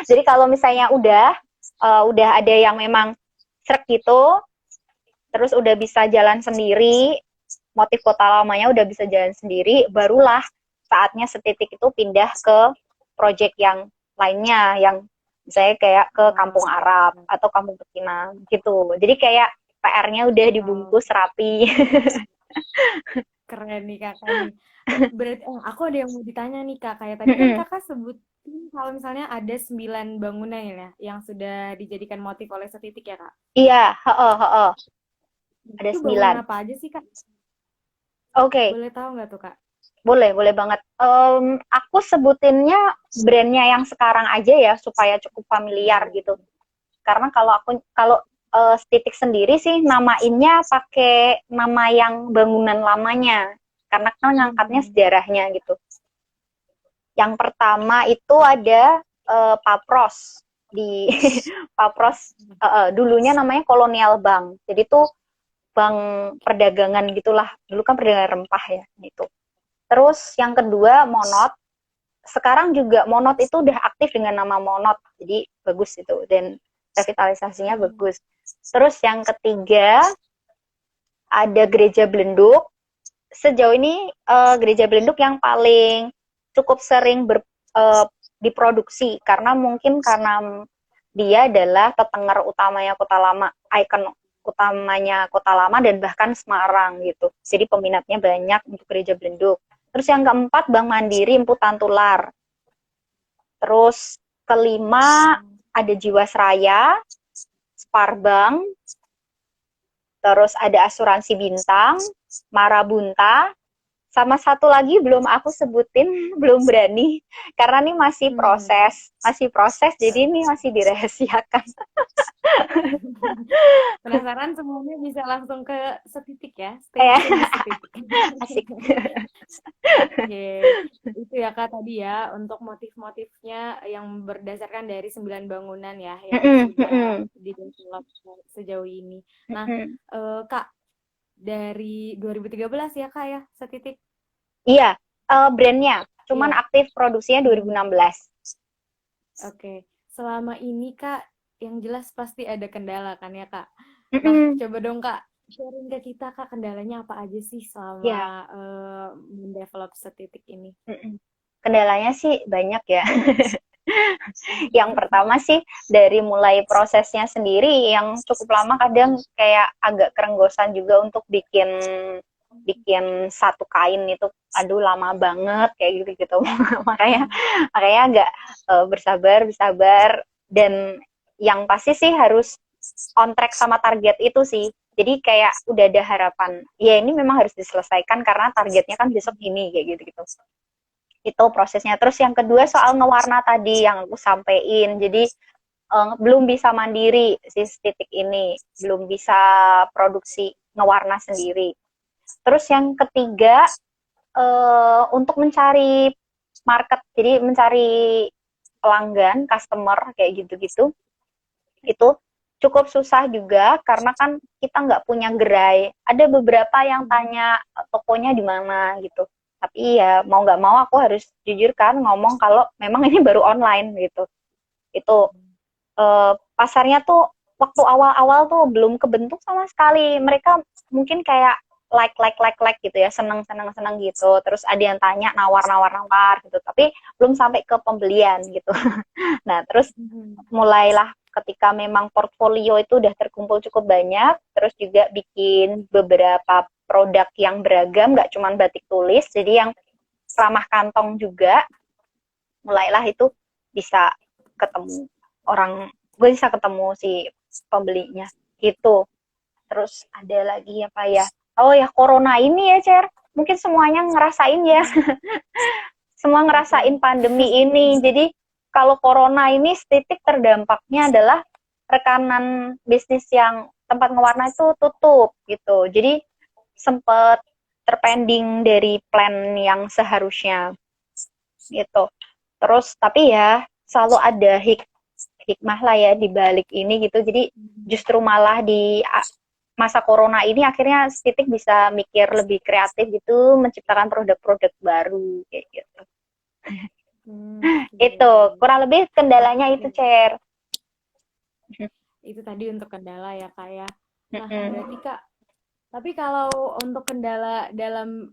Jadi kalau misalnya udah ada yang memang srek gitu, terus udah bisa jalan sendiri, motif Kota Lamanya udah bisa jalan sendiri, barulah saatnya setitik itu pindah ke project yang lainnya, yang misalnya kayak ke Kampung Wow. Arab atau Kampung Pecinang gitu. Jadi kayak PR-nya udah Wow. dibungkus rapi. Keren nih kakak nih. Berarti aku ada yang mau ditanya nih kak. Kayak tadi kan kakak sebutin kalau misalnya ada 9 bangunan ya yang sudah dijadikan motif oleh setitik ya kak. Iya, heeh, heeh. Ada Itu bangunan 9. apa aja sih kak? Oke, Boleh tahu nggak tuh kak? boleh banget. Aku sebutinnya brandnya yang sekarang aja ya supaya cukup familiar gitu. Karena kalau Stitik sendiri sih namainnya pakai nama yang bangunan lamanya. Karena kan ngangkatnya Hmm. sejarahnya gitu. Yang pertama itu ada Papros di Papros, dulunya namanya Kolonial Bank. Jadi tuh bank perdagangan gitulah. Dulu kan perdagangan rempah ya gitu. Terus yang kedua Monot. Sekarang juga Monot itu udah aktif dengan nama Monot. Jadi bagus itu dan revitalisasinya Hmm. bagus. Terus yang ketiga ada Gereja Belenduk. Sejauh ini Gereja Belenduk yang paling cukup sering diproduksi karena mungkin karena dia adalah tetenger utamanya Kota Lama, ikon utamanya Kota Lama dan bahkan Semarang gitu. Jadi peminatnya banyak untuk Gereja Belenduk. Terus yang keempat Bank Mandiri Imputan Tular. Terus kelima Hmm. ada Jiwasraya, Sparbank, terus ada Asuransi Bintang, Marabunta, sama satu lagi belum aku sebutin, belum berani karena ini Hmm. masih proses, jadi ini masih dirahasiakan. Penasaran semuanya bisa langsung ke setitik ya. Stay Ya, tune di setitik. asik. Oke, itu ya Kak tadi ya untuk motif-motifnya yang berdasarkan dari 9 bangunan ya yang sudah didevelop sejauh ini. Nah, Kak dari 2013 ya Kak ya setitik. Iya, brandnya, cuman Iya. aktif produksinya Hmm. 2016. Oke, selama ini Kak yang jelas pasti ada kendala kan ya Kak. Nah, Mm-mm. coba dong Kak sharing ke kita Kak kendalanya apa aja sih selama Iya, mendevelop setitik ini. mm-mm. Kendalanya sih banyak ya. Yang pertama sih dari mulai prosesnya sendiri yang cukup lama, kadang kayak agak kerenggosan juga untuk bikin bikin satu kain itu, aduh lama banget kayak gitu gitu. makanya Hmm. makanya agak bersabar dan yang pasti sih harus on track sama target itu sih. Jadi kayak udah ada harapan ya ini memang harus diselesaikan karena targetnya kan besok ini kayak gitu gitu. Itu prosesnya. Terus yang kedua soal ngewarna tadi yang aku sampein. Jadi belum bisa mandiri si titik ini, belum bisa produksi ngewarna sendiri. Terus yang ketiga untuk mencari market, jadi mencari pelanggan, customer kayak gitu-gitu, itu cukup susah juga karena kan kita nggak punya gerai. Ada beberapa yang tanya tokonya di mana gitu. Tapi ya mau nggak mau aku harus jujur kan ngomong kalau memang ini baru online gitu. Itu pasarnya tuh waktu awal-awal tuh belum kebentuk sama sekali. Mereka mungkin kayak like gitu ya, seneng gitu. Terus ada yang tanya nawar gitu. Tapi belum sampai ke pembelian gitu. Nah, terus Hmm. mulailah ketika memang portfolio itu udah terkumpul cukup banyak, terus juga bikin beberapa produk yang beragam, nggak cuma batik tulis, jadi yang ramah kantong juga, mulailah itu bisa ketemu orang, gue bisa ketemu si pembelinya gitu. Terus ada lagi apa ya? Oh ya, corona ini ya, Cer. Mungkin semuanya ngerasain ya, semua ngerasain Oke. pandemi ini. Jadi kalau corona ini titik terdampaknya adalah rekanan bisnis yang tempat ngewarna itu tutup gitu. Jadi sempat terpending dari plan yang seharusnya gitu. Terus tapi ya selalu ada hikmah lah ya di balik ini gitu. Jadi justru malah di masa corona ini akhirnya titik bisa mikir lebih kreatif gitu, menciptakan produk-produk baru kayak gitu. Hmm, iya, Itu iya, iya. kurang lebih kendalanya itu, Oke. Cer. Itu tadi untuk kendala ya Kak ya. Nah, berarti Kak, tapi kalau untuk kendala dalam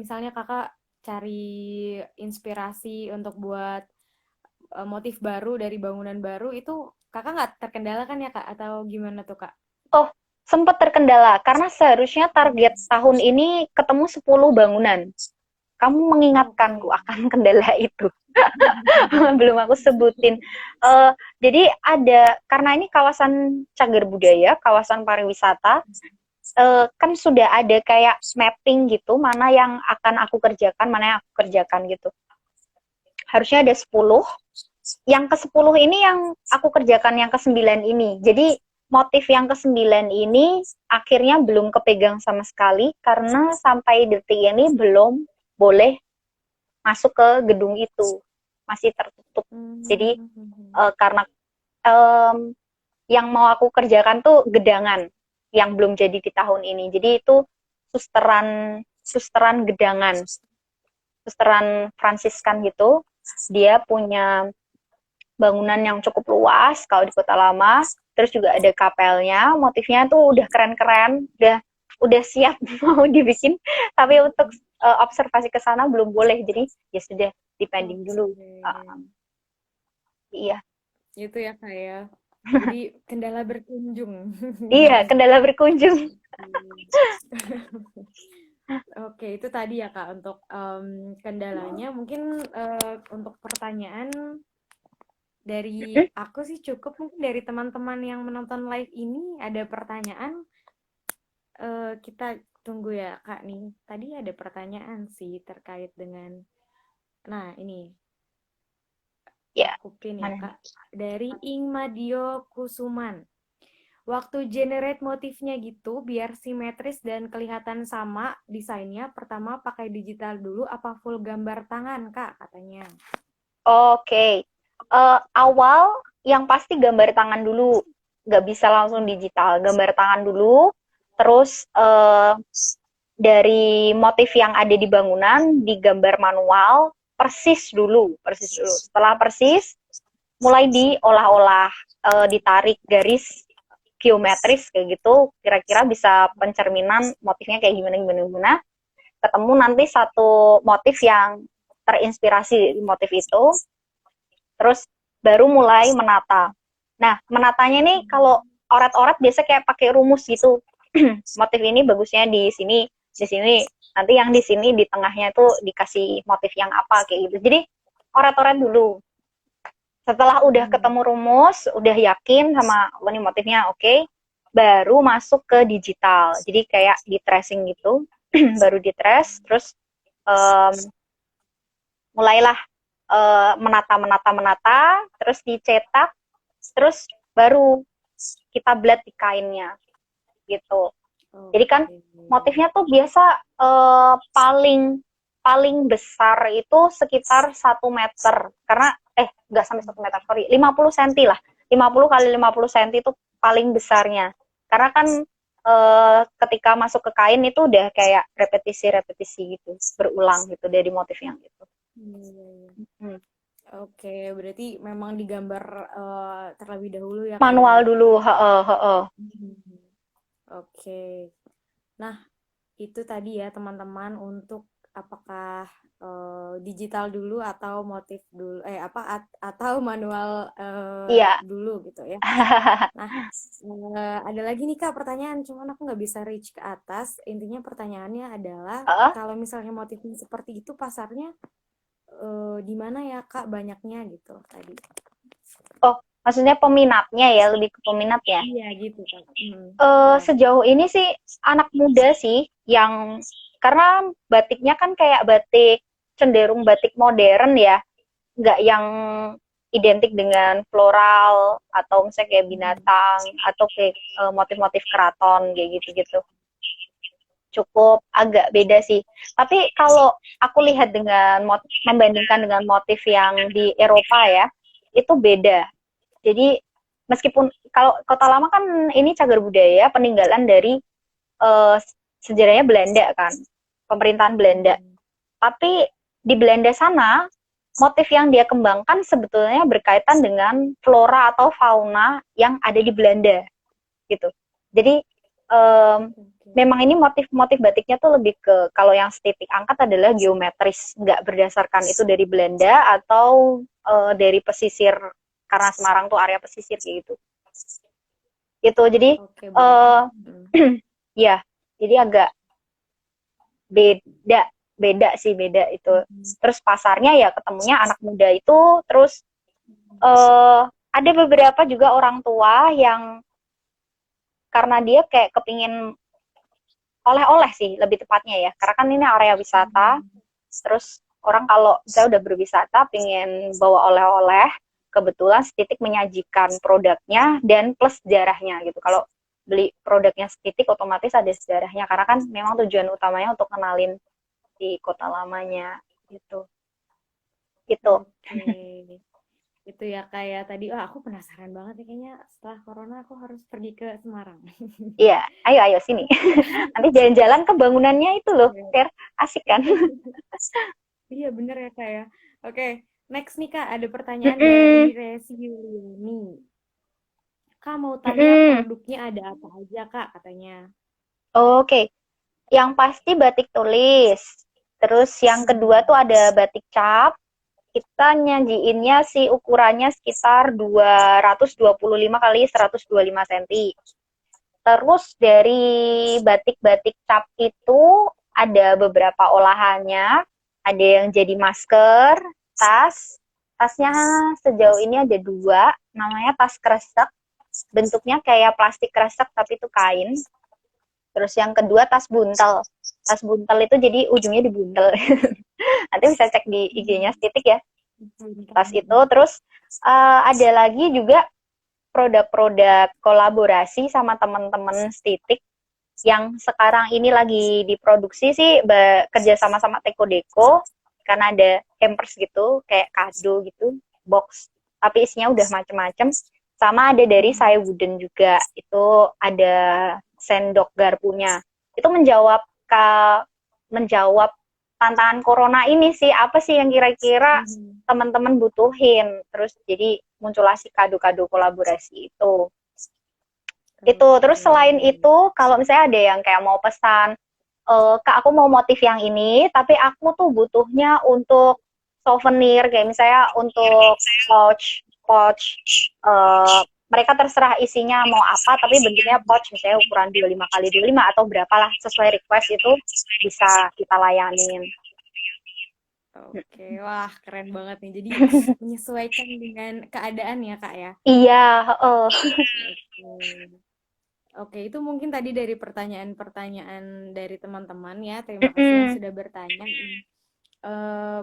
misalnya Kakak cari inspirasi untuk buat motif baru dari bangunan baru itu kakak nggak terkendala kan ya kak? Atau gimana tuh kak? Oh, sempat terkendala karena seharusnya target tahun ini ketemu 10 bangunan. Kamu mengingatkanku Oke. akan kendala itu. Belum aku sebutin. Eh, jadi ada, karena ini kawasan cagar budaya, kawasan pariwisata, kan sudah ada kayak mapping gitu, mana yang akan aku kerjakan, mana yang aku kerjakan gitu. Harusnya ada 10. Yang ke-10 ini yang aku kerjakan yang ke-9 ini. Jadi motif yang ke-9 ini akhirnya belum kepegang sama sekali karena sampai detik ini belum boleh masuk ke gedung itu. Masih tertutup. Jadi Hmm. karena um, yang mau aku kerjakan tuh gedangan yang belum jadi di tahun ini. Jadi itu susteran susteran gedangan, susteran Fransiskan gitu. Dia punya bangunan yang cukup luas kalau di Kota Lama. Terus juga ada kapelnya, motifnya tuh udah keren-keren, udah siap mau dibikin. Tapi untuk observasi ke sana belum boleh, jadi ya sudah dipending dulu. Oke. Iya, Itu ya kak ya. Jadi kendala berkunjung. iya kendala berkunjung. Oke, itu tadi ya Kak untuk kendalanya. Mungkin untuk pertanyaan dari aku sih cukup. Mungkin dari teman-teman yang menonton live ini ada pertanyaan. Kita tunggu ya Kak nih. Tadi ada pertanyaan sih terkait dengan. Nah, ini Ya, aku pin ya mana nih? Kak. Dari Ingmadio Kusuman. Waktu generate motifnya gitu, biar simetris dan kelihatan sama desainnya, pertama pakai digital dulu apa full gambar tangan, Kak, katanya. Oke. Awal yang pasti gambar tangan dulu, nggak bisa langsung digital. Gambar tangan dulu, terus dari motif yang ada di bangunan digambar manual, persis dulu, persis dulu. Setelah persis, mulai diolah-olah, ditarik garis geometris kayak gitu, kira-kira bisa pencerminan motifnya kayak gimana gimana gimana. Ketemu nanti satu motif yang terinspirasi di motif itu, terus baru mulai menata. Nah, menatanya nih kalau orat-orat biasa kayak pakai rumus gitu. Motif ini bagusnya di sini. Nanti yang di sini di tengahnya tuh dikasih motif yang apa kayak gitu. Jadi orat-orat dulu. Setelah udah Hmm. ketemu rumus, udah yakin sama ini motifnya oke, okay, baru masuk ke digital. Jadi kayak di tracing gitu, baru di trace, terus um, mulailah menata, terus dicetak, terus baru kita blend di kainnya gitu. Jadi kan Oke. motifnya tuh biasa paling paling besar itu sekitar 1 meter karena nggak sampai 1 meter, sorry, 50 cm lah, 50 kali 50 cm itu paling besarnya karena kan ketika masuk ke kain itu udah kayak repetisi gitu, berulang gitu dari motif yang itu. Iya, iya, iya. Hmm. Oke, berarti memang digambar terlebih dahulu ya, Kak ya. Manual dulu, heeh, heeh. Hmm. Oke. Nah, itu tadi ya teman-teman untuk apakah digital dulu atau motif dulu atau manual Iya. dulu gitu ya. Nah, ada lagi nih Kak pertanyaan, cuman aku nggak bisa reach ke atas. Intinya pertanyaannya adalah Heeh. kalau misalnya motifnya seperti itu pasarnya di mana ya Kak banyaknya gitu tadi. Oh, maksudnya peminatnya ya, lebih ke peminat ya. Iya gitu Kak. Ya. Sejauh ini sih anak muda sih yang, karena batiknya kan kayak batik, cenderung batik modern ya, nggak yang identik dengan floral atau misalnya kayak binatang atau kayak motif-motif keraton kayak gitu-gitu. Cukup agak beda sih. Tapi kalau aku lihat membandingkan dengan motif yang di Eropa ya, itu beda. Jadi meskipun kalau Kota Lama kan ini cagar budaya peninggalan dari uh, sejarahnya Belanda kan, pemerintahan Belanda. Hmm. Tapi di Belanda sana motif yang dia kembangkan sebetulnya berkaitan dengan flora atau fauna yang ada di Belanda gitu. Jadi um, Oke. memang ini motif-motif batiknya tuh lebih ke, kalau yang setitik angkat adalah geometris, nggak berdasarkan itu dari Belanda atau dari pesisir, karena Semarang tuh area pesisir kayak gitu. Gitu, jadi Oke, berarti. ya, jadi agak beda, beda itu. Terus pasarnya ya ketemunya anak muda itu, terus ada beberapa juga orang tua yang karena dia kayak kepingin oleh-oleh sih lebih tepatnya ya, karena kan ini area wisata, terus orang kalau saya udah berwisata pengen bawa oleh-oleh, kebetulan Stitik menyajikan produknya dan plus sejarahnya gitu. Kalau beli produknya Stitik otomatis ada sejarahnya, karena kan memang tujuan utamanya untuk kenalin di kota lamanya gitu. Gitu. Oke. Itu ya kayak tadi, wah aku penasaran banget nih kayaknya setelah corona aku harus pergi ke Semarang. Iya, ayo ayo sini. Nanti jalan-jalan ke bangunannya itu loh, Iya. Ter. Asik kan? Iya bener ya kak ya. Oke, next nih kak ada pertanyaan dari Mm-mm. Resi Yuliani. Kak mau tanya Mm-mm. produknya ada apa aja kak katanya. Oke, yang pasti batik tulis. Terus yang kedua tuh ada batik cap. Kita nyajiinnya sih ukurannya sekitar 225 kali 125 cm. Terus dari batik-batik cap itu ada beberapa olahannya. Ada yang jadi masker, tas. Tasnya sejauh ini ada dua, namanya tas kresek. Bentuknya kayak plastik kresek tapi itu kain. Terus yang kedua tas buntel. Tas buntel itu jadi ujungnya dibuntel. Nanti bisa cek di IG-nya Stitik ya. Tas itu. Terus ada lagi juga produk-produk kolaborasi sama teman-teman Stitik yang sekarang ini lagi diproduksi sih kerja sama Teko Deko, karena ada hampers gitu kayak kado gitu, box tapi isinya udah macem-macem. Sama ada dari Saya Wooden juga, itu ada sendok garpunya. Itu menjawab tantangan corona ini sih, apa sih yang kira-kira teman-teman butuhin, terus jadi muncullah si kado-kado kolaborasi itu. Terus Oke. selain itu, kalau misalnya ada yang kayak mau pesan, Kak aku mau motif yang ini, tapi aku tuh butuhnya untuk souvenir, kayak misalnya untuk pouch, pouch, mereka terserah isinya mau apa, tapi bentuknya pouch, misalnya ukuran 25 kali 25 atau berapalah, sesuai request itu bisa kita layanin. Oke, wah keren banget nih. Jadi menyesuaikan dengan keadaan ya kak ya. Iya, Oke. Oke, itu mungkin tadi dari pertanyaan-pertanyaan dari teman-teman ya. Terima kasih yang sudah bertanya.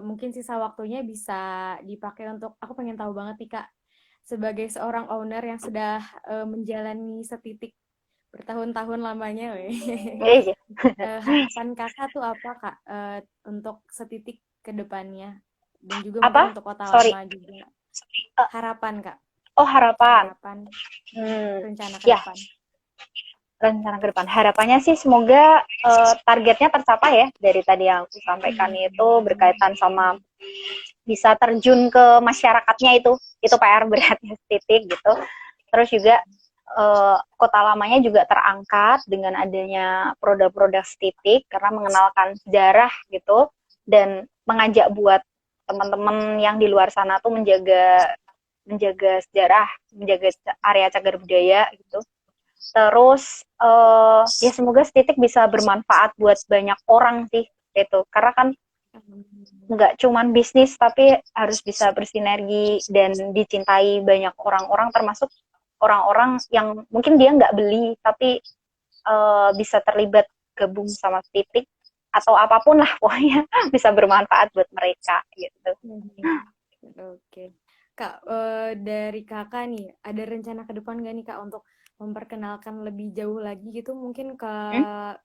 Mungkin sisa waktunya bisa dipakai untuk, aku pengen tahu banget nih Kak, sebagai seorang owner yang sudah menjalani Setitik bertahun-tahun lamanya, weh. iya. Harapan Kakak tuh apa Kak untuk Setitik ke depannya? Dan juga mungkin Apa? untuk Kota Sorry. Lama juga. Harapan Kak, Oh, harapan. harapan rencana ke Ya, depan. rencana ke depan. Harapannya sih semoga targetnya tercapai ya. Dari tadi yang aku sampaikan itu berkaitan sama bisa terjun ke masyarakatnya itu PR beratnya Titik gitu. Terus juga kota lamanya juga terangkat dengan adanya produk-produk Titik karena mengenalkan sejarah gitu dan mengajak buat teman-teman yang di luar sana tuh menjaga sejarah, menjaga area cagar budaya gitu. Terus ya semoga Stitik bisa bermanfaat buat banyak orang sih gitu. Karena kan nggak cuman bisnis tapi harus bisa bersinergi dan dicintai banyak orang-orang, termasuk orang-orang yang mungkin dia nggak beli tapi bisa terlibat gabung sama Stitik atau apapun lah pokoknya bisa bermanfaat buat mereka gitu. Oke. Kak, dari kakak nih, ada rencana ke depan gak nih kak untuk memperkenalkan lebih jauh lagi gitu, mungkin ke Hmm?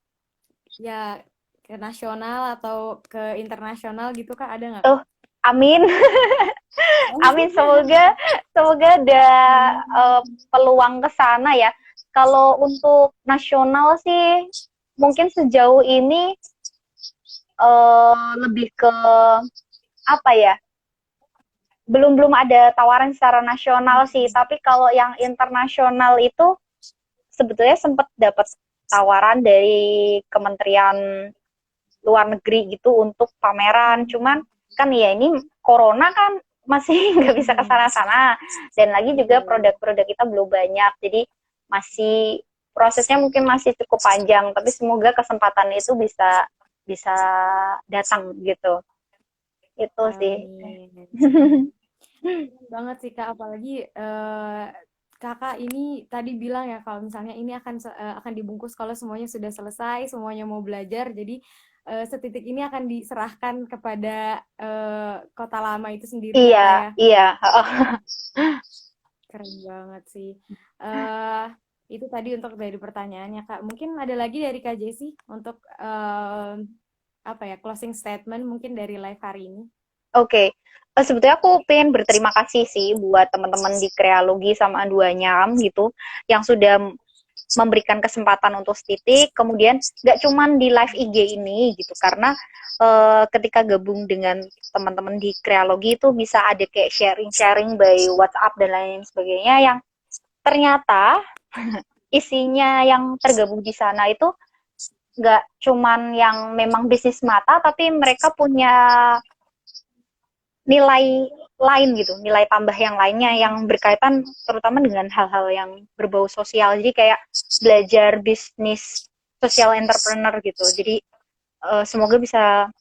ya ke nasional atau ke internasional gitu kak, ada nggak kak? Tuh, amin. Amin, semoga semoga ada peluang ke sana ya. Kalau untuk nasional sih mungkin sejauh ini lebih ke apa ya? Belum ada tawaran secara nasional sih, tapi kalau yang internasional itu sebetulnya sempat dapat tawaran dari Kementerian Luar Negeri gitu untuk pameran. Cuman kan ya ini corona kan masih nggak bisa ke sana-sana, dan lagi juga produk-produk kita belum banyak, jadi masih prosesnya mungkin masih cukup panjang, tapi semoga kesempatan itu bisa bisa datang gitu. Itu sih. Amin. Keren banget sih Kak, apalagi Kakak ini tadi bilang ya kalau misalnya ini akan dibungkus kalau semuanya sudah selesai, semuanya mau belajar, jadi setitik ini akan diserahkan kepada kota lama itu sendiri ya Iya, Kak ya. iya. Keren banget sih. eh itu tadi untuk dari pertanyaannya Kak. Mungkin ada lagi dari Kak Jessi untuk apa ya, closing statement mungkin dari live hari ini. Oke. Sebetulnya aku pengen berterima kasih sih buat teman-teman di Krealogi sama Duanyam gitu yang sudah memberikan kesempatan untuk Setitik, kemudian nggak cuman di live IG ini gitu, karena ketika gabung dengan teman-teman di Krealogi itu bisa ada kayak sharing-sharing by WhatsApp dan lain sebagainya, yang ternyata isinya yang tergabung di sana itu nggak cuman yang memang bisnis mata, tapi mereka punya nilai lain gitu, nilai tambah yang lainnya yang berkaitan terutama dengan hal-hal yang berbau sosial. Jadi kayak belajar bisnis social entrepreneur gitu. Jadi semoga bisa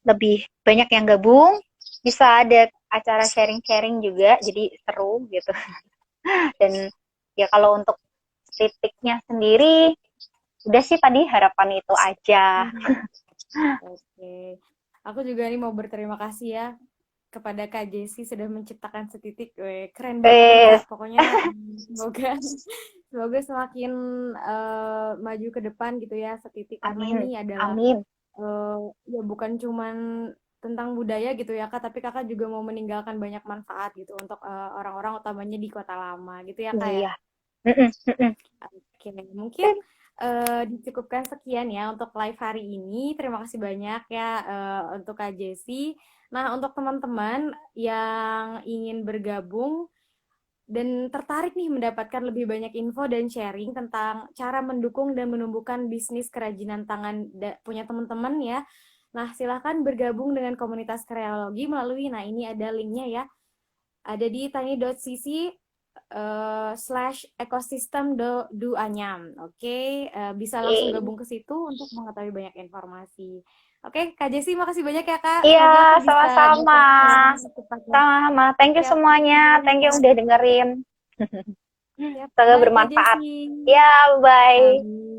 lebih banyak yang gabung, bisa ada acara sharing-sharing juga, jadi seru gitu. Dan ya kalau untuk titiknya sendiri, udah sih tadi harapan itu aja. Oke. Aku juga nih mau berterima kasih ya kepada Kak Jessi sudah menciptakan Setitik. Keren banget nih Eh, Kak. Pokoknya semoga semoga semakin maju ke depan gitu ya Setitik, karena amin, ini adalah amin. ya bukan cuman tentang budaya gitu ya Kak, tapi Kakak juga mau meninggalkan banyak manfaat gitu untuk orang-orang utamanya di Kota Lama gitu ya Kak ya. Iya. Mm-mm, mm-mm. Oke, mungkin dicukupkan sekian ya untuk live hari ini. Terima kasih banyak ya untuk Kak Jessi. Nah, untuk teman-teman yang ingin bergabung dan tertarik nih mendapatkan lebih banyak info dan sharing tentang cara mendukung dan menumbuhkan bisnis kerajinan tangan punya teman-teman ya. Nah, silahkan bergabung dengan komunitas kreologi melalui, nah ini ada linknya ya, ada di tiny.cc slash ekosistem do anyam. Oke, bisa langsung Oke. gabung ke situ untuk mengetahui banyak informasi. Oke, Kak Jessi, makasih banyak ya Kak. Iya, Semoga aku bisa sama-sama. dapat secepatnya. Sama. Thank you Siap, semuanya. makasih Thank you banyak. udah dengerin. Siap, Semoga bye Kak bermanfaat. Jessi. Ya, bye. Amin.